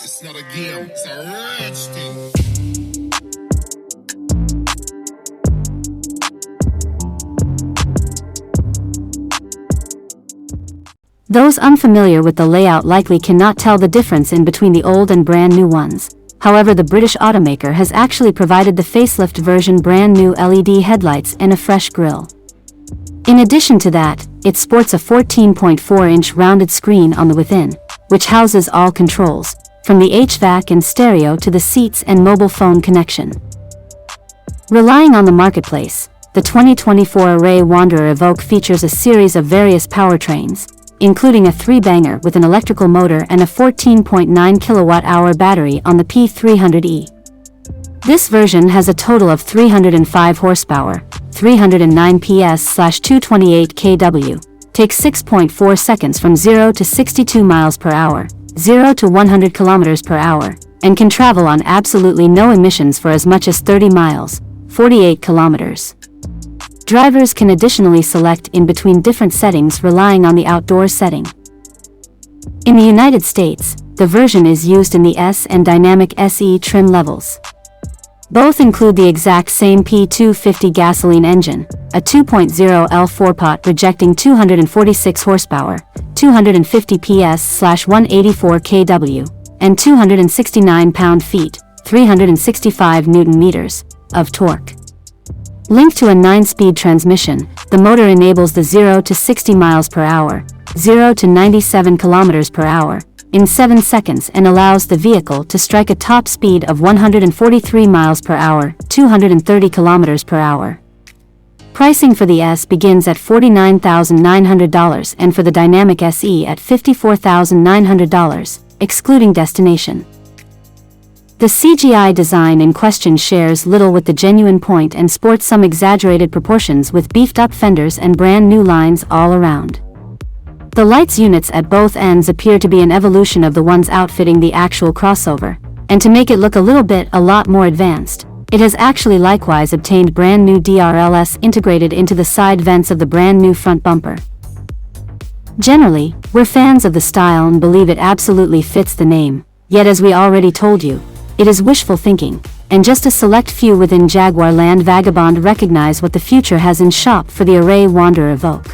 It's not a game, it's a rich thing. Those unfamiliar with the layout likely cannot tell the difference in between the old and brand new ones. However, the British automaker has actually provided the facelift version brand new LED headlights and a fresh grille. In addition to that, it sports a 14.4-inch rounded screen on the within, which houses all controls, from the HVAC and stereo to the seats and mobile phone connection. Relying on the marketplace, the 2024 Range Rover Evoque features a series of various powertrains, including a 3-banger with an electrical motor and a 14.9 kilowatt-hour battery on the P300e. This version has a total of 305 horsepower, 309 PS/228 kW, takes 6.4 seconds from 0 to 62 miles per hour, 0 to 100 kilometers per hour, and can travel on absolutely no emissions for as much as 30 miles, 48 kilometers. Drivers can additionally select in between different settings relying on the outdoors setting. In the United States, the version is used in the S and Dynamic SE trim levels. Both include the exact same P250 gasoline engine, a 2.0 L 4-pot rejecting 246 horsepower, 250 PS/184 kW, and 269 pound-feet, 365 Newton-meters, of torque. Linked to a 9-speed transmission, the motor enables the 0 to 60 miles per hour, 0 to 97 kilometers per hour, in 7 seconds and allows the vehicle to strike a top speed of 143 miles per hour, 230 kilometers per hour. Pricing for the S begins at $49,900 and for the Dynamic SE at $54,900, excluding destination. The CGI design in question shares little with the genuine point and sports some exaggerated proportions with beefed-up fenders and brand new lines all around. The lights units at both ends appear to be an evolution of the ones outfitting the actual crossover, and to make it look a lot more advanced, it has actually likewise obtained brand new DRLS integrated into the side vents of the brand new front bumper. Generally, we're fans of the style and believe it absolutely fits the name, yet as we already told you, it is wishful thinking, and just a select few within Jaguar land vagabond recognize what the future has in shop for the Range Rover Evoque.